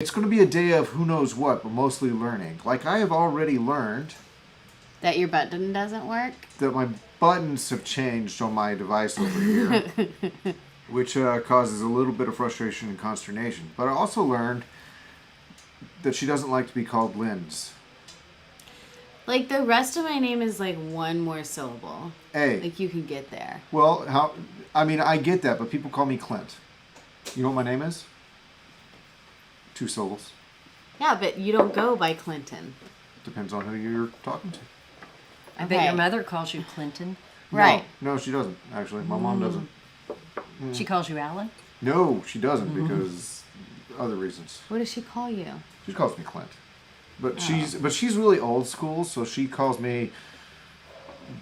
It's going to be a day of who knows what, but mostly learning. Like, I have already learned That your button doesn't work? that my buttons have changed on my device over here, which causes a little bit of frustration and consternation. But I also learned that she doesn't like to be called Linz. Like, the rest of my name is like one more syllable. Hey, Like, you can get there. well, I get that, but people call me Clint. You know what my name is? 2 syllables. Yeah, but you don't go by Clinton. Depends on who you're talking to. I bet your mother calls you Clinton. Right. No, she doesn't, actually. My mom doesn't. She calls you Alan? No, she doesn't because other reasons. What does she call you? She calls me Clint. But she's really old school, so she calls me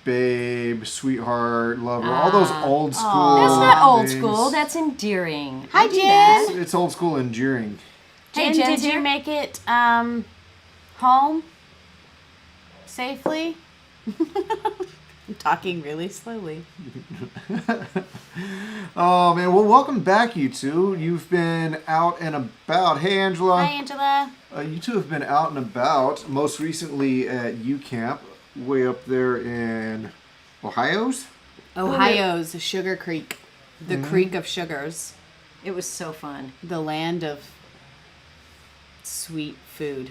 babe, sweetheart, lover, all those old school That's not old things. school. That's endearing. Hi, I do Jen. that. It's old school endearing. Hey, Jen, Jen's did you here. make it home safely? I'm talking really slowly. Oh man, well welcome back you two. You've been out and about. Hey Angela. Hi, Angela. You two have been out and about, most recently at UCamp, way up there in Ohio's. Ohio's Sugar Creek. The Creek of Sugars. It was so fun. The land of sweet food.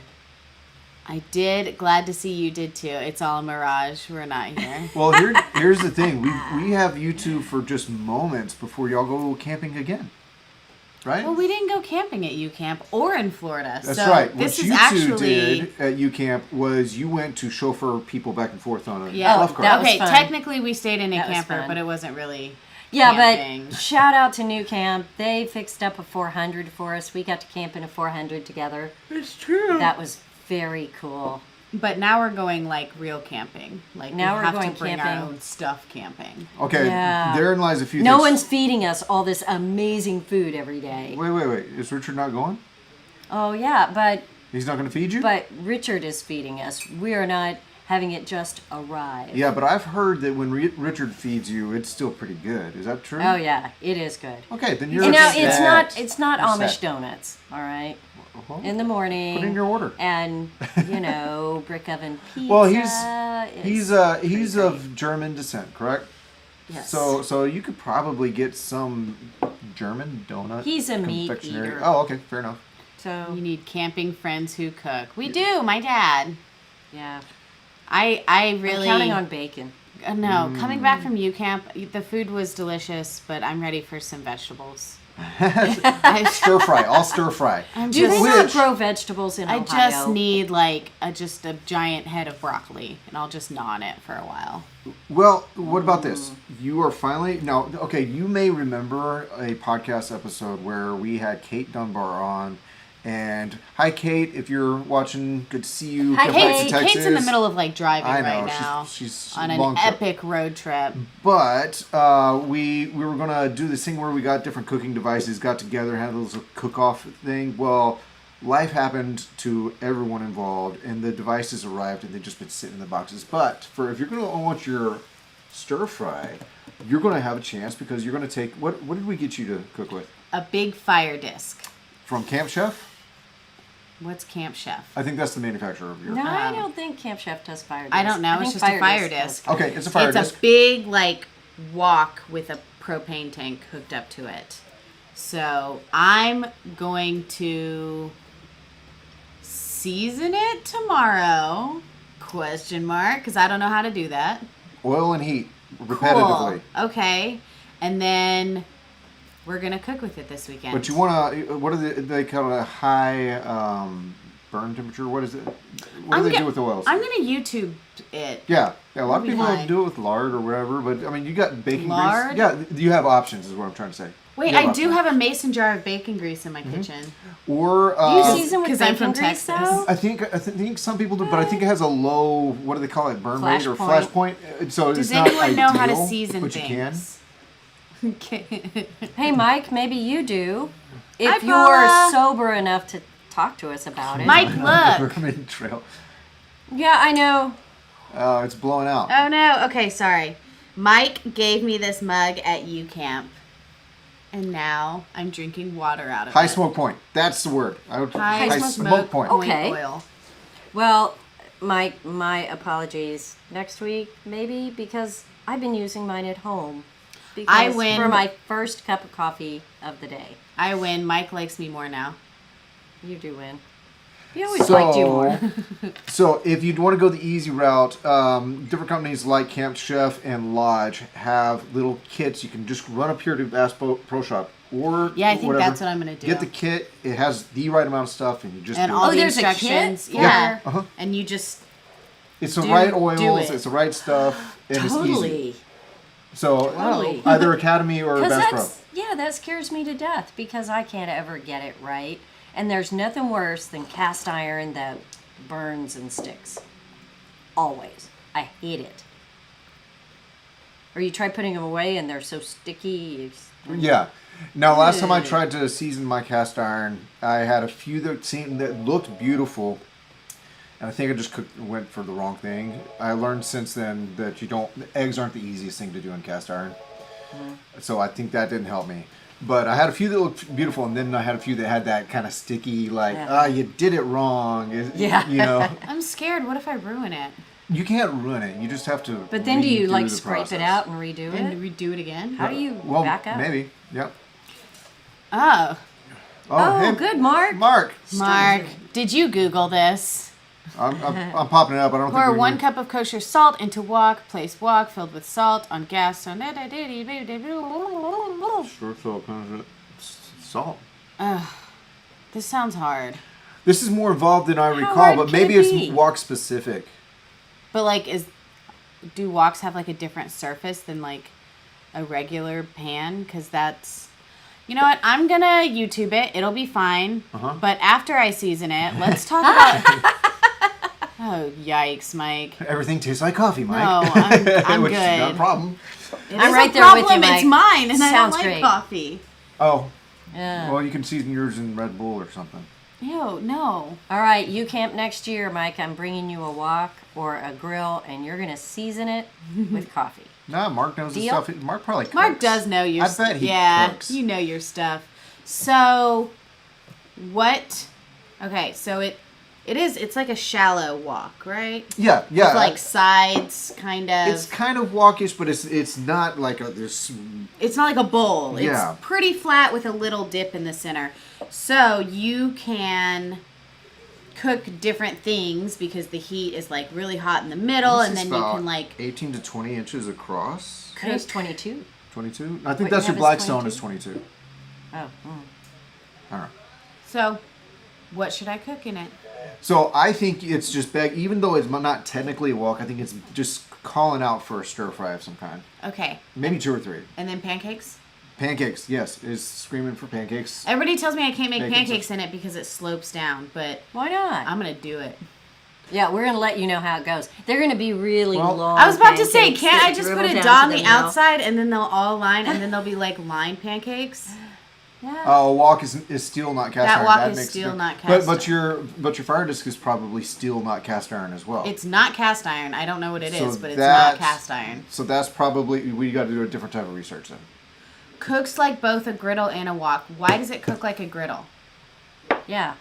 I did. Glad to see you did too. It's all a mirage. We're not here. Well, here's the thing. We have you two for just moments before y'all go camping again. Right? Well, we didn't go camping at UCamp or in Florida. That's so right. This What is you actually two did at UCamp was you went to chauffeur people back and forth on a Yeah. golf cart. that was Okay, fun. technically we stayed in a That was camper, fun. but it wasn't really Yeah, camping. but shout out to New Camp. They fixed up a 400 for us. We got to camp in a 400 together. It's true. That was very cool. But now we're going like real camping. Like Now we we're have going to bring our camping. own stuff camping. Okay, Yeah. therein lies a few No things. one's feeding us all this amazing food every day. Wait. Is Richard not going? Oh yeah, but He's not going to feed you? Richard is feeding us. We are not having it just arrive. Yeah, but I've heard that when Richard feeds you, it's still pretty good. Is that true? Oh yeah, it is good. Okay, then you're You know, set. it's not You're Amish set. donuts, all right? Well, In the morning. Put in your order. And brick oven pizza. Well, he's great. of German descent, correct? Yes. So you could probably get some German donut. He's a meat confectionery. eater. Oh, okay, fair enough. So You need camping friends who cook. We do. My dad. yeah, I really I'm counting on bacon. No, coming back from UCamp, the food was delicious, but I'm ready for some vegetables. Stir fry, all stir fry. I'm Do they just, not grow vegetables in I Ohio? just need like just a giant head of broccoli, and I'll just gnaw on it for a while. Well, what about this? You are finally now. Okay, you may remember a podcast episode where we had Kate Dunbar on. And hi, Kate. If you're watching, good to see you. Hi, Come back to Kate. Texas. Kate's in the middle of like driving I know, right now she's on an long trip. epic road trip. But we were gonna do this thing where we got different cooking devices, got together, had a little cook-off thing. Well, life happened to everyone involved, and the devices arrived, and they've just been sitting in the boxes. But if you're gonna want your stir fry, you're gonna have a chance because you're gonna take what did we get you to cook with A big fire disc. from Camp Chef? What's Camp Chef? I think that's the manufacturer of your. No, I don't think Camp Chef does fire disc. I don't know. think It's just a fire disc. does. Okay, it's a fire It's disc. a big like wok with a propane tank hooked up to it. So I'm going to season it tomorrow? Question mark, because I don't know how to do that. Oil and heat repetitively. Cool. Okay, and then we're gonna cook with it this weekend. But you want to, what do they call it, a high burn temperature? What is it? What do they do with oils? I'm gonna YouTube it. Yeah, a lot of Maybe people high. do it with lard or whatever, but I mean, you got bacon Lard? grease. Yeah, you have options, is what I'm trying to say. Wait, You I do options. have a mason jar of bacon grease in my Mm-hmm. kitchen. Or Do you season with 'Cause I'm bacon from grease, Texas. though? I think some people do, but I think it has a low, what do they call it, burn Flash rate or point. flash point. So Does it's not anyone know how to ideal, season but you can. things? Okay. Hey, Mike, maybe you do. Hi, If you're Paula. sober enough to talk to us about it. Mike, look. Mermaid Trail. Yeah, I know. Oh, it's blowing out. Oh no. Okay, sorry. Mike gave me this mug at UCamp. And now I'm drinking water out of High it. smoke point. That's the word. High smoke point. Okay. oil. Well, my apologies. Next week, maybe, because I've been using mine at home. Because I win. for my first cup of coffee of the day. I win. Mike likes me more now. You do win. He always liked you more. So if you'd want to go the easy route, different companies like Camp Chef and Lodge have little kits. You can just run up here to Bass Pro Shop or Yeah, I think whatever. that's what I'm gonna do. Get the kit. It has the right amount of stuff, and you just And do all it. the there's a kit? instructions. Yeah. Yeah. Uh-huh. And you just It's the do- right do oils. it. It's the right stuff, and it's easy. Totally. So Totally. either Academy or Because Bass Pro. that scares me to death because I can't ever get it right. And there's nothing worse than cast iron that burns and sticks. Always. I hate it. Or you try putting them away and they're so sticky. Yeah. Now, last time I tried to season my cast iron, I had a few that looked beautiful, and I think I just went for the wrong thing. I learned since then that eggs aren't the easiest thing to do in cast iron, so I think that didn't help me. But I had a few that looked beautiful, and then I had a few that had that kind of sticky, like, you did it wrong. Yeah. You know, I'm scared. What if I ruin it? you can't ruin it. You just have to. But then do you redo like the scrape process. it out and redo And it? redo it again? How do you Well, back up? maybe. Yep. Oh, Oh, hey, good, Mark. Mark. Mark, did you Google this? I'm popping it up. I don't Pour think 1 cup of kosher salt into wok. Place wok filled with salt on gas. Sure, so kind of salt. This sounds hard. This is more involved than I recall, hard but can maybe it it's be? wok specific. But like, do woks have like a different surface than like a regular pan? Because that's, you know what? I'm gonna YouTube it. It'll be fine. Uh-huh. But after I season it, let's talk about. Oh yikes, Mike! Everything tastes like coffee, Mike. No, I'm Which is not a good. problem. It I'm is right a there with you, problem. Mike. It's mine, and I don't Sounds like great. coffee. Oh, Yeah. well, you can season yours in Red Bull or something. Ew, no. All right, you camp next year, Mike. I'm bringing you a wok or a grill, and you're gonna season it with coffee. Nah, Mark knows his Deal? stuff. Mark probably cooks. Mark does know your I stuff. bet he Yeah, cooks. you know your stuff. So, what? Okay, so it's like a shallow walk, right? Yeah. With like sides, kind of. It's kind of walkish, but it's not like this. It's not like a bowl. Yeah. It's pretty flat with a little dip in the center. So you can cook different things because the heat is like really hot in the middle, and then you can like 18 to 20 inches across. I think it's 22. 22. I think What that's you your have is Blackstone is 22. Oh. I don't know. So, what should I cook in it? So I think it's just even though it's not technically a wok, I think it's just calling out for a stir fry of some kind. Okay, Maybe 2 or 3. and then pancakes. Pancakes, yes, is screaming for pancakes. Everybody tells me I can't make Pancakes. pancakes in it because it slopes down, but Why not? I'm gonna do it. Yeah, we're gonna let you know how it goes. They're gonna be really Well, long. I was about to say, pancakes can't that I just dribble put a down dot on to the middle. outside and then they'll all line and then they'll be like line pancakes? Yeah. Oh, a wok is steel, not cast That iron. wok is makes steel, sense. not cast But your fire disc is probably steel, not cast iron as well. It's not cast iron. I don't know what it is, So but it's not that's- cast iron. So that's probably we got to do a different type of research then. Cooks like both a griddle and a wok. Why does it cook like a griddle? Yeah.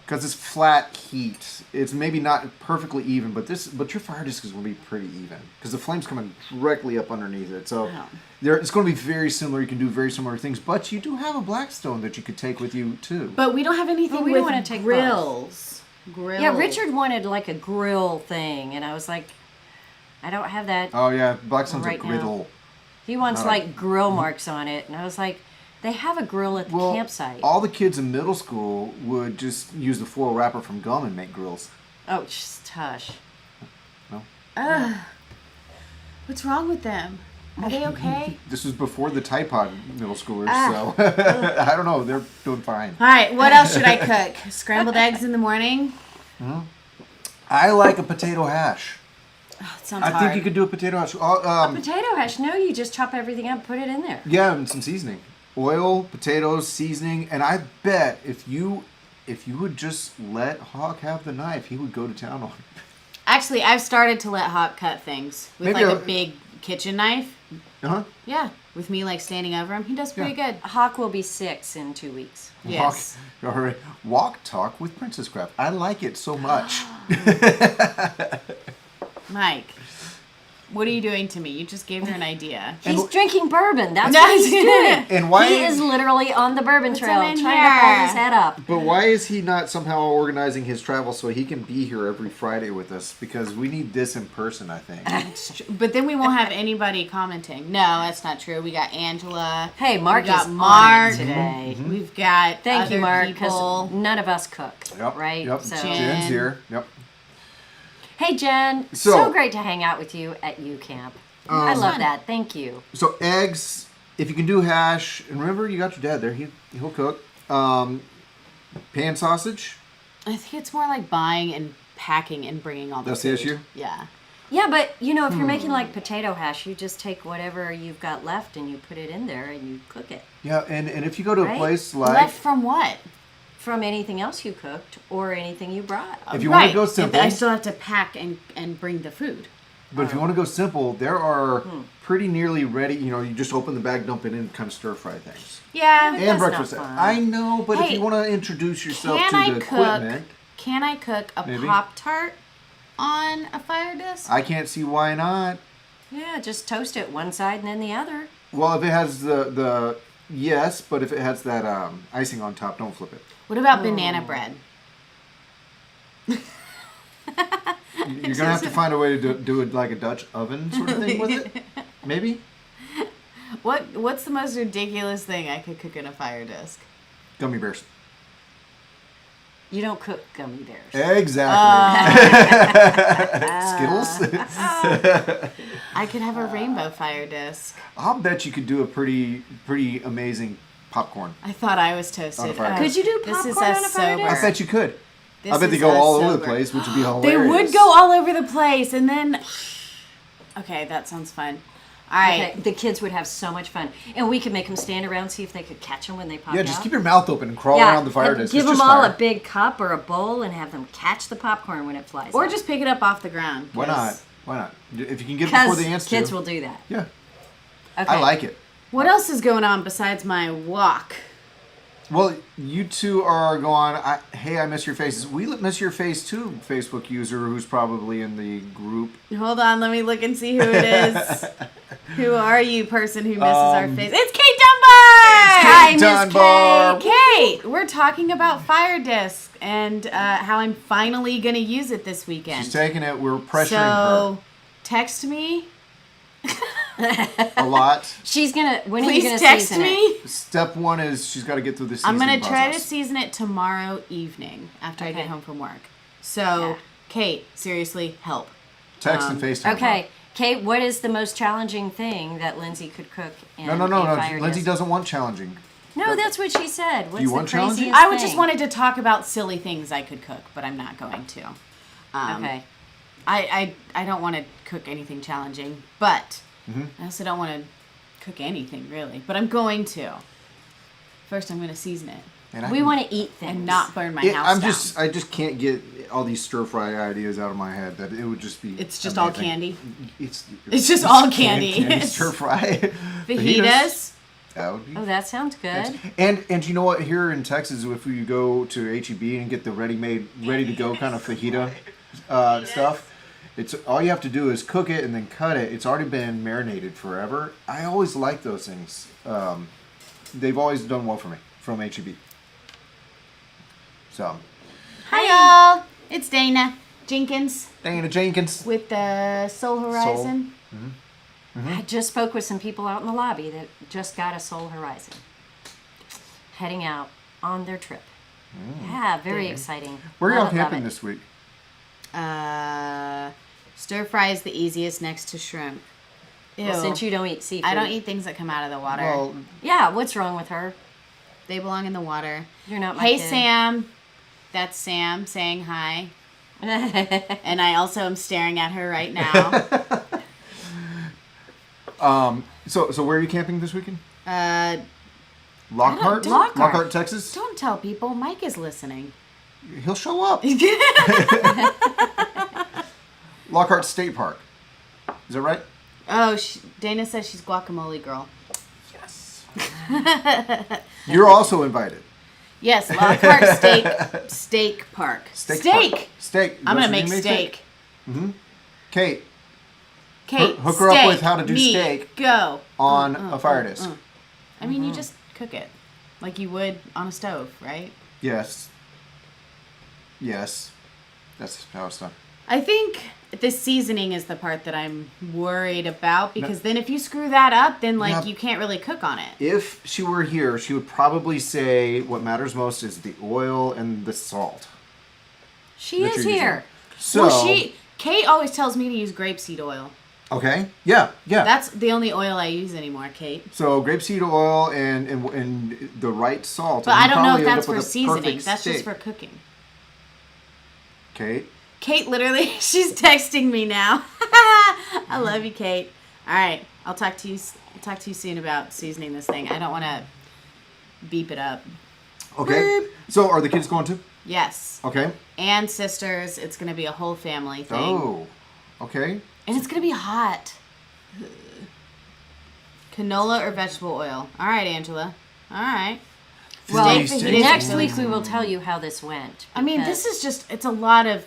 Because it's flat heat. It's maybe not perfectly even, but your fire disc is going to be pretty even because the flame's coming directly up underneath it. So Oh. it's going to be very similar. You can do very similar things, but you do have a Blackstone that you could take with you too. But we don't have anything Well, we with don't wanna take grills. Grills. Yeah, Richard wanted like a grill thing, and I was like, I don't have that. Oh yeah, Blackstone's Right a now. griddle. He wants All right. like grill marks on it, and I was like, they have a grill at the Well, campsite. all the kids in middle school would just use the foil wrapper from gum and make grills. Oh, just hush. No, Ugh. What's wrong with them? Are they okay? this was before the Tide Pod middle schoolers, Ah. so I don't know. They're doing fine. All right, what else should I cook? Scrambled eggs in the morning? I like a potato hash. Oh, it sounds I hard. think you could do a potato hash. Potato hash. No, you just chop everything up, put it in there. Yeah, and some seasoning. Oil, potatoes, seasoning, and I bet if you would just let Hawk have the knife, he would go to town on it. Actually, I've started to let Hawk cut things with Maybe like I'll- a big kitchen knife. Uh-huh. Yeah, with me like standing over him, he does pretty good. Hawk will be 6 in 2 weeks. Yes. Walk talk with Princess Craft. I like it so much. Mike, what are you doing to me? You just gave her an idea. He's drinking bourbon. That's No, what he's doing. And why He is literally on the bourbon trail him trying in to hold here. his head up. But why is he not somehow organizing his travel so he can be here every Friday with us? Because we need this in person, I think. But then we won't have anybody commenting. No, that's not true. We got Angela. Hey, Mark we got is on Mark it today. We've got Thank other you, Mark, people. because none of us cook, right? Yep. So, Jen's here. Yep. hey, Jen, So- so great to hang out with you at U Camp. I love fun. that. Thank you. So eggs, if you can do hash, and remember you got your dad there. He'll cook. Pan sausage. I think it's more like buying and packing and bringing all the That's the food. issue? Yeah. Yeah, but if you're making like potato hash, you just take whatever you've got left and you put it in there and you cook it. Yeah, and if you go to a Right? place like Left from what? From anything else you cooked or anything you brought. if you want Right. to go simple, I still have to pack and bring the food. but if you want to go simple, there are pretty nearly ready. You just open the bag, dump it in, and kind of stir fry things. Yeah. And That's breakfast. not fun. I know, but if Hey, you want to introduce yourself Can to I the cook? equipment, Can I cook a Maybe. Pop-Tart on a fire disc? I can't see why not. Yeah, just toast it one side and then the other. Well, if it has the yes, but if it has that icing on top, don't flip it. What about banana bread? You're gonna have to find a way to do it like a Dutch oven sort of thing with it. Maybe What's the most ridiculous thing I could cook in a fire disc? gummy bears. You don't cook gummy bears. Exactly. Skittles. I could have a rainbow fire disc. I'll bet you could do a pretty amazing popcorn. I thought I was toasted. On a fire Could you do This is popcorn us on a fire sober. disc? I bet you could. This I bet they is go us all over the sober. place, which would be hilarious. They would go all over the place, and then. Okay, that sounds fun. All right. Okay, the kids would have so much fun, and we could make them stand around, see if they could catch them when they pop Yeah, out. just keep your mouth open and crawl around the fire and disc. give It's them just all fire. a big cup or a bowl, and have them catch the popcorn when it flies. Or out. just pick it up off the ground. Why 'cause- not? Why not? If you can get it before because the ants kids do. will do that. Yeah, Okay. I like it. What else is going on besides my walk? Well, you two are going. Hey, I miss your faces. We miss your face too, Facebook user who's probably in the group. Hold on, let me look and see who it is. Who are you, person who misses our face? It's Kate Dunbar! Hi, Miss Dunbar. Kate. Kate, we're talking about Fire Disc and how I'm finally going to use it this weekend. She's taking it. We're pressuring So, text me. her a lot. She's gonna. When are you Please gonna text season it? me. Step one is she's got to get through the I'm seasoning going to try to process. season it tomorrow evening after I get Okay. home from work. So, Yeah. Kate, seriously, help. Text and FaceTime. Okay, Kate. What is the most challenging thing that Lindsay could cook in No. a fire Lindsay disc? doesn't want challenging. No, that's what she said. What's you the want craziest challenging? I would just thing? wanted to talk about silly things I could cook, but I'm not going to. Okay. I don't want to cook anything challenging, but Mm-hmm. I also don't want to cook anything really. But I'm going to. First, I'm going to season it And I We can- want to eat things and not burn my It- house I'm down. just. I just can't get all these stir fry ideas out of my head. That it would just be. It's just all amazing. candy. It's just all candy. stir fry. Fajitas. That would be. Oh, that sounds good. And you know what? Here in Texas, if we go to HEB and get the ready to go kind of fajita stuff, it's all you have to do is cook it and then cut it. It's already been marinated forever. I always like those things. They've always done well for me from HEB. So, Hi y'all. It's Dana Jenkins Dana Jenkins. with the Soul Horizon. I just spoke with some people out in the lobby that just got a Soul Horizon, heading out on their trip. Yeah, very exciting. Where are y'all Love it, love camping it. this week? Stir fry is the easiest next to shrimp. Ew. Well, since you don't eat seafood. I don't eat things that come out of the water. Well, Yeah, what's wrong with her? They belong in the water. You're not my Hey, kid. Sam. That's Sam saying hi. And I also am staring at her right now. so where are you camping this weekend? uh, Lockhart? don't- Lockhart, Texas? don't tell people. Mike is listening. He'll show up. Lockhart State Park. Is that right? Oh, Dana says she's guacamole girl. You're also invited. Yes, Lockhart Steak Park. Steak. Steak. I'm gonna So make you steak. Kate, Kate, hook her up steak, with how to do meat, steak Go. on a fire disc. I mean, you just cook it like you would on a stove, right? Yes. Yes. That's how it's done. I think the seasoning is the part that I'm worried about because then if you screw that up, then like Yeah. you can't really cook on it. If she were here, she would probably say what matters most is the oil and the salt. She that is you're here. So, Well, Kate always tells me to use grapeseed oil. okay. Yeah. That's the only oil I use anymore, Kate. So grapeseed oil and the right salt. But and I you don't know probably if end that's up with for a seasoning. perfect That's just steak. for cooking. Kate. Kate literally, she's texting me now. I love you, Kate. All right, I'll talk to you soon about seasoning this thing. I don't want to beep it up. Okay. So are the kids going to? Yes. Okay. And sisters. It's going to be a whole family thing. Oh. Okay. And it's going to be hot. Canola or vegetable oil. All right, Angela. All right. Well, Steak Steak. fajitas. next week we will tell you how this went. I mean, because- this is just, it's a lot of,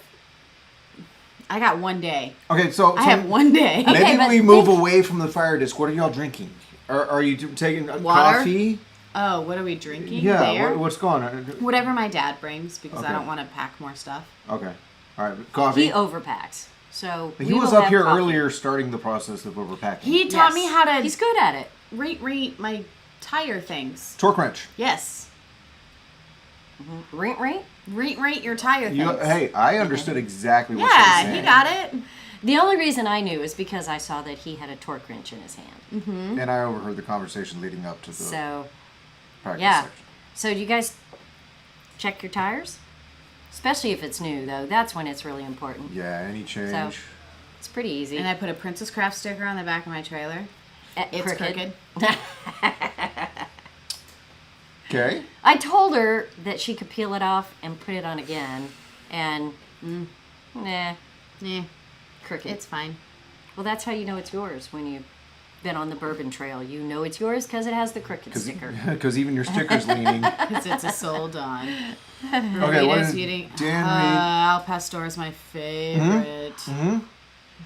I got one day. Okay. So I have one day. Maybe Okay, but we move think- away from the fire disc. What are y'all drinking? Are you taking Water? coffee? Oh, what are we drinking Yeah. there? What's going on? Whatever my dad brings because I Okay. don't want to pack more stuff. Okay. All right. Coffee. He overpacks. So He we was will up have here coffee. earlier starting the process of overpacking. He taught Yes. me how to He's good at it. rate my tire things. Torque wrench. Yes. Rink. Rate your tire things. Hey, I understood exactly what she was Yeah, saying. he got it. The only reason I knew is because I saw that he had a torque wrench in his hand. And I overheard the conversation leading up to the So, practice yeah. section. So do you guys check your tires? Especially if it's new, though. That's when it's really important. Yeah, any change. So- It's pretty easy. And I put a Princess Craft sticker on the back of my trailer. It's crooked. Okay. I told her that she could peel it off and put it on again, and nah, Yeah, crooked. it's fine. Well, that's how you know it's yours when you've been on the Bourbon Trail. You know it's yours because it has the crooked sticker. Because even your sticker's leaning. Because it's a sold on. Okay, what Burritos did eating. Dan Al Pastor is my favorite.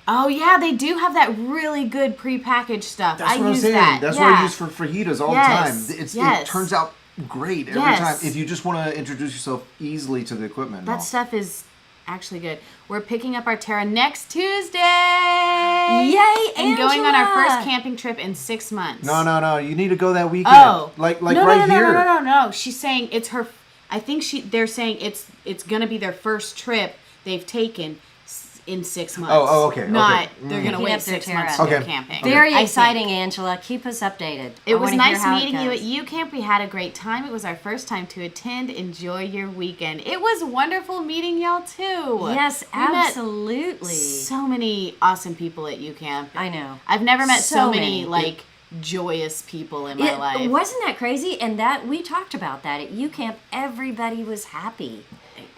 Oh yeah, they do have that really good prepackaged stuff. That's I what I'm use saying. that. That's yeah. what I use for fajitas all Yes, the time. It yes. turns out great every Yes. time if you just want to introduce yourself easily to the equipment. That and all. stuff is actually good. We're picking up our Terra next Tuesday. Yay, And going on our Angela! first camping trip in 6 months. No. You need to go that weekend. Oh, like no, right no, here. No. She's saying it's her. I think they're saying it's gonna be their first trip they've taken in 6 months. Oh, okay, Not okay. they're gonna Picking wait up their 6 months to Terra. go Okay. camping. Very I think. exciting, Angela. Keep us updated. It I was wanna hear nice how it meeting you goes. at U Camp. We had a great time. It was our first time to attend. Enjoy your weekend. It was wonderful meeting y'all too. Yes, We met absolutely. so many awesome people at U Camp. I know. I've never met so So many many. like joyous people in my life. Wasn't that crazy? And that we talked about that at U Camp. Everybody was happy.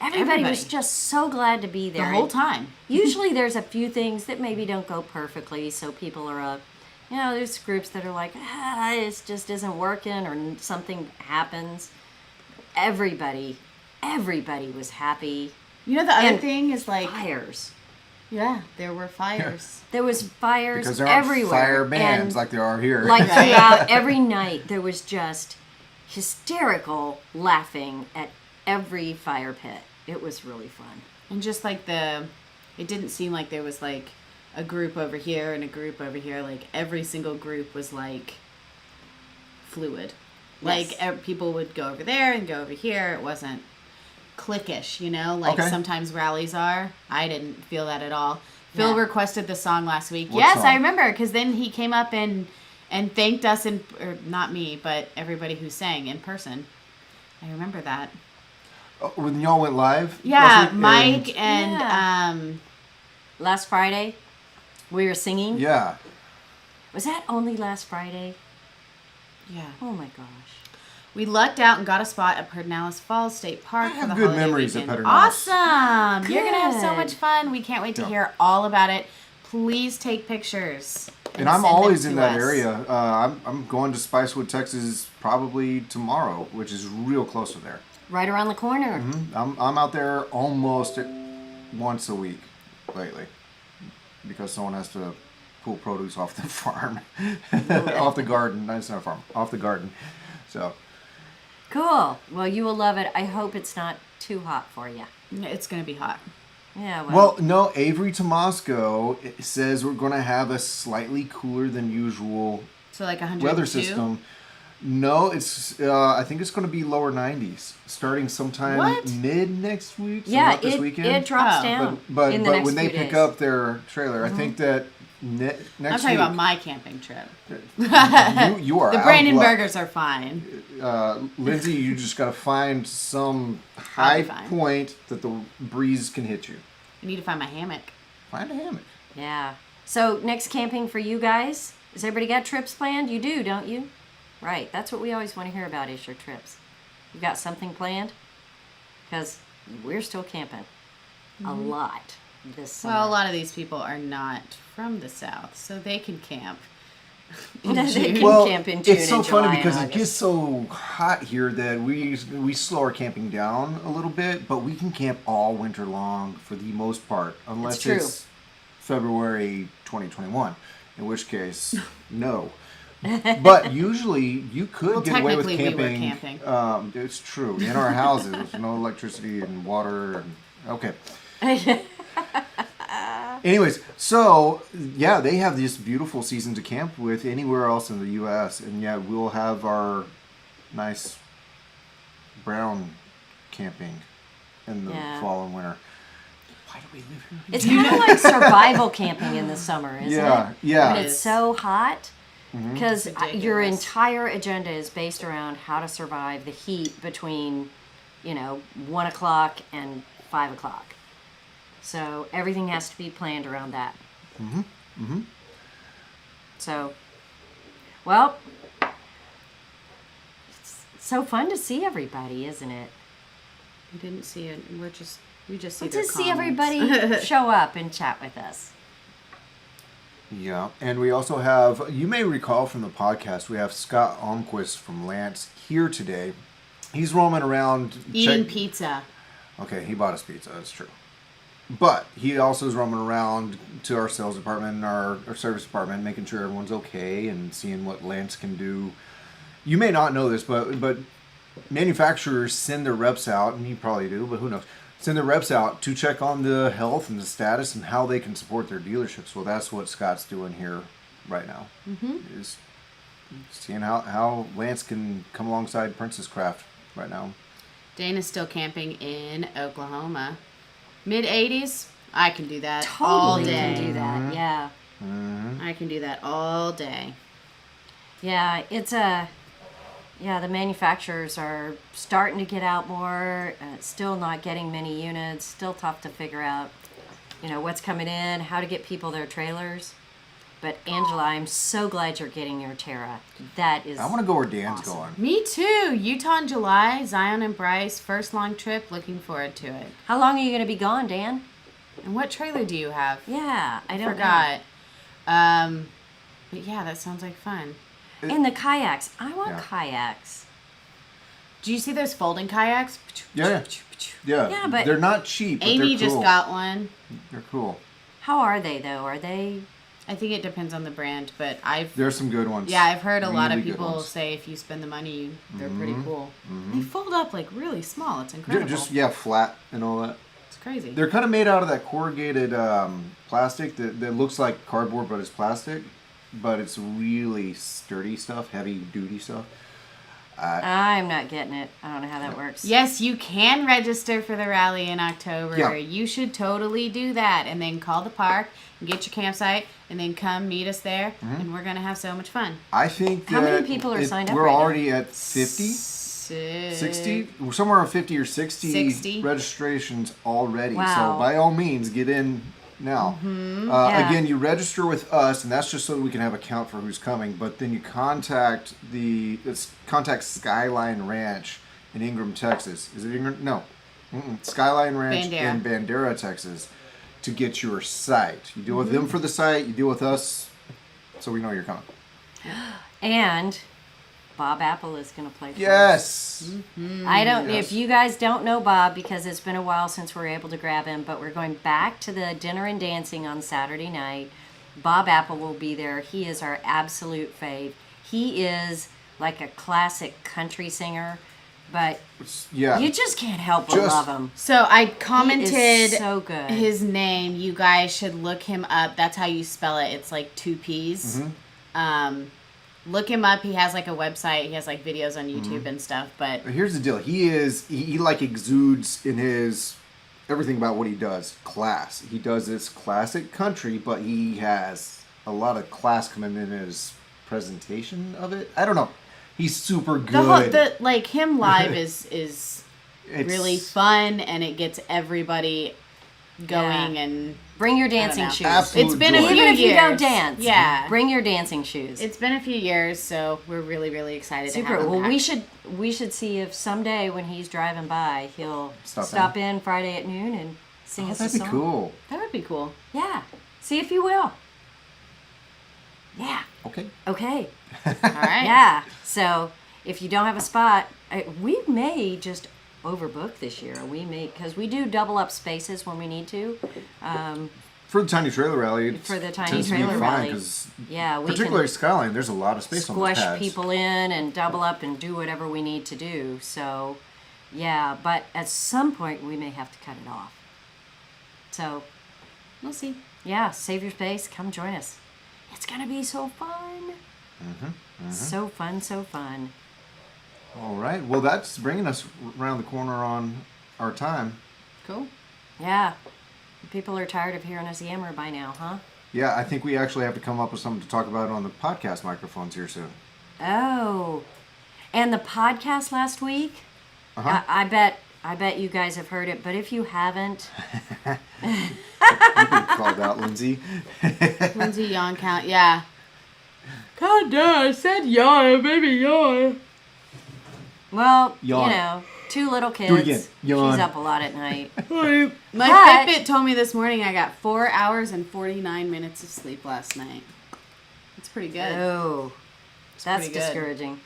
Everybody was Everybody. just so glad to be the there. whole time. Usually there's a few things that maybe don't go perfectly, so people are there's groups that are like, it just isn't working, or something happens. Everybody was happy. You know the other And thing is like Fires. yeah, there were fires. There was fires Because there aren't everywhere. fire bands and like there are here. like throughout every night, there was just hysterical laughing at every fire pit. It was really fun. And just like it didn't seem like there was like a group over here and a group over here. Like every single group was like fluid. Like people would go over there and go over here. It wasn't cliquish, you know, like Okay. sometimes rallies are. I didn't feel that at all. Phil Yeah. requested the song last week. What Yes, song? I remember because then he came up and thanked us or not me, but everybody who sang in person. I remember that. When y'all went live? Yeah, last week, Mike and Yeah. Last Friday, we were singing. Yeah. Was that only last Friday? yeah. Oh my gosh. We lucked out and got a spot at Pedernales Falls State Park I for the have good holiday memories of weekend. Pedernales. Awesome! You're gonna have so Good. much fun. We can't wait to Yeah. hear all about it. Please take pictures. and I'm send them always in to that us. area. I'm going to Spicewood, Texas, probably tomorrow, which is real close to there. Right around the corner. I'm out there almost once a week lately because someone has to pull produce off the farm, off the garden. No, it's not a farm, off the garden. So Cool. Well, you will love it. I hope it's not too hot for you. It's gonna be hot. Yeah. well, no, Avery Tomasco says we're going to have a slightly cooler than usual So like 102. weather system. No, it's I think it's going to be lower 90s starting sometime What? mid next week. So yeah, not this weekend. it drops Oh. down. But in the but next when they few pick days. up their trailer, I think that I'm next talking week about my camping trip. you are The out of luck. Brandenburgers are fine. Lindsay, you just got to find some I'll high be fine. point that the breeze can hit you. I need to find my hammock. Find a hammock. Yeah. So next camping for you guys. Has everybody got trips planned? You do, don't you? Right. That's what we always want to hear about is your trips. You got something planned? Because we're still camping a lot this summer. Well, a lot of these people are not from the South, so they can camp. in They June. can Well, camp in June it's so and funny July because and it gets so hot here that we slow our camping down a little bit, but we can camp all winter long for the most part, unless true. it's February 2021, in which case, no. But usually you could Well, get away with technically we were camping. camping. It's true in our houses, no electricity and water. And, okay. Anyways, so yeah, they have this beautiful season to camp with anywhere else in the U.S. And yeah, we'll have our nice brown camping in the Yeah. fall and winter. Why do we live here? It's kind of like survival camping in the summer, isn't Yeah, it? yeah. When it's so hot. Because It's your ridiculous. entire agenda is based around how to survive the heat between, 1 o'clock and 5 o'clock. So everything has to be planned around that. So, well, it's so fun to see everybody, isn't it? We didn't see it. We just see To their see comments. everybody show up and chat with us. Yeah, and we also have, you may recall from the podcast, we have Scott Almquist from Lance here today. He's roaming around. Eating pizza. Okay, he bought us pizza, that's true. But he also is roaming around to our sales department and our service department, making sure everyone's okay and seeing what Lance can do. You may not know this, but manufacturers send their reps out, and you probably do, but who knows, send their reps out to check on the health and the status and how they can support their dealerships. Well, that's what Scott's doing here right now. Is seeing how Lance can come alongside Princess Craft right now. Dana's still camping in Oklahoma. Mid 80s. I can do that all Totally day. can do that. Yeah. I can do that all day. Yeah, the manufacturers are starting to get out more, still not getting many units, still tough to figure out, what's coming in, how to get people their trailers. But Angela, I'm so glad you're getting your Terra. That is I want to go where Dan's awesome. going. Me too. Utah in July. Zion and Bryce. First long trip. Looking forward to it. How long are you going to be gone, Dan? And what trailer do you have? Yeah, I don't Forgot. But yeah, that sounds like fun. know. And the kayaks. I want Yeah. kayaks. Do you see those folding kayaks? Yeah. Yeah, Yeah, but- they're not cheap, but Amy they're just cool. got one. They're cool. How are they, though? Are they... I think it depends on the brand, but There's some good ones. I've heard a lot of Really good people ones. say if you spend the money, they're pretty cool. They fold up like really small. It's Ju- incredible. Just flat and all that. It's crazy. They're kind of made out of that corrugated plastic that looks like cardboard, but it's plastic. But it's really sturdy stuff, heavy duty stuff. I'm not getting it. I don't know how that works. Yes, you can register for the rally in October. Yeah. You should totally do that, and then call the park and get your campsite, and then come meet us there, and we're gonna have so much fun. I think How many that people are signed up We're right now? already at 50, 60, we're somewhere around 50 or 60, 60. registrations already. Wow. So by all means, get in now. Yeah. Again, you register with us, and that's just so that we can have a count for who's coming. But then you contact Skyline Ranch in Ingram, Texas. Is it Ingram? No. Skyline Ranch Bandera. in Bandera, Texas, to get your site. You deal with them for the site. You deal with us so we know you're coming. And Bob Apple is going to play for us. Yes. I don't. Yes. If you guys don't know Bob, because it's been a while since we were able to grab him, but we're going back to the dinner and dancing on Saturday night. Bob Apple will be there. He is our absolute fave. He is like a classic country singer, but Yeah. you just can't help but Just- love him. So I commented so good. his name. You guys should look him up. That's how you spell it. It's like 2 P's. Look him up. He has like a website. He has like videos on YouTube and stuff. But Here's the deal. He like exudes in his everything about what he does. Class. He does this classic country, but he has a lot of class coming in his presentation of it. I don't know. He's super good. like him live is It's- really fun, and it gets everybody going. Yeah. And Bring your I don't dancing know. shoes. Absolute It's been a joy. few Even if you don't years. dance, Yeah. bring your dancing shoes. It's been a few years, so we're really, really excited to Super. have him Well, back. we should see if someday when he's driving by, he'll Stop stop in Friday at noon and sing Oh, us a that'd be song. cool. That would be cool. Yeah. See if you will. Yeah. Okay. Okay. All right. Yeah. So if you don't have a spot, we may just overbook this year. We may, because we do double up spaces when we need to. For the Tiny Trailer Rally, it For the Tiny tends to be Trailer fine Rally. 'cause Yeah, we particularly can Skyline, there's a lot of space on those squish pads. people in and double up and do whatever we need to do. So, yeah, but at some point we may have to cut it off. So, We'll see. yeah, save your space. Come join us. It's gonna be so fun. So fun, so fun. All right. Well, that's bringing us around the corner on our time. Cool. Yeah, people are tired of hearing us yammer by now, huh? Yeah, I think we actually have to come up with something to talk about on the podcast microphones here soon. Oh, and the podcast last week. Uh-huh. I bet you guys have heard it, but if you haven't, You've been called out, Lindsay. Lindsay yawn count. Yeah. God damn, I said yawn, baby yawn. well, Yawn. you know, 2 little kids. Do it again. Yawn. She's up a lot at night. My But- Fitbit told me this morning I got 4 hours and 49 minutes of sleep last night. It's pretty good. Oh, that's pretty good. discouraging.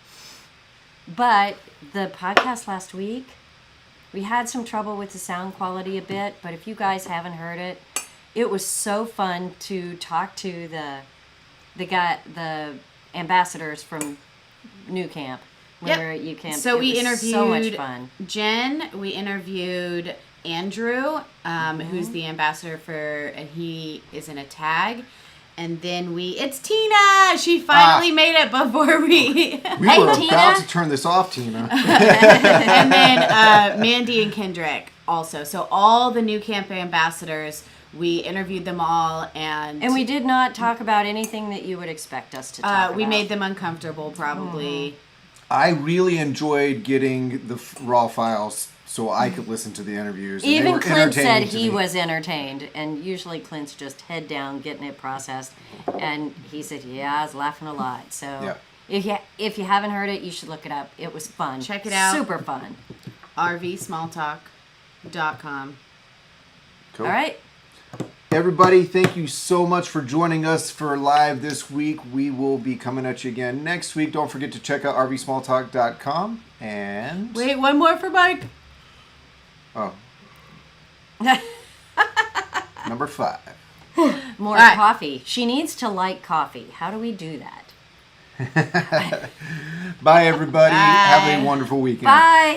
But the podcast last week, we had some trouble with the sound quality a bit, but if you guys haven't heard it, it was so fun to talk to the ambassadors from New Camp. When Yep. we were at U Camp. So It we was interviewed so much fun. Jen. We interviewed Andrew, who's the ambassador and he is in a tag. And then it's Tina. She finally made it before we. We Hey, were Tina. about to turn this off, Tina. And then Mandy and Kendrick also. So all the New Camp ambassadors, we interviewed them all, and And we did not talk about anything that you would expect us to talk about. we made them uncomfortable, probably. I really enjoyed getting the raw files so I could listen to the interviews. And they Even were Clint said entertaining to he me. was entertained, and usually Clint's just head down getting it processed. And he said, "Yeah, I was laughing a lot." So Yeah. if you haven't heard it, you should look it up. It was fun. Check it out. Super fun. RVSmalltalk.com. Cool. All right. Everybody, thank you so much for joining us for live this week. We will be coming at you again next week. Don't forget to check out rvsmalltalk.com and Wait, one more for Mike. oh, number 5. More All right. coffee. She needs to like coffee. How do we do that? Bye, everybody. Have Bye. a wonderful weekend. Bye.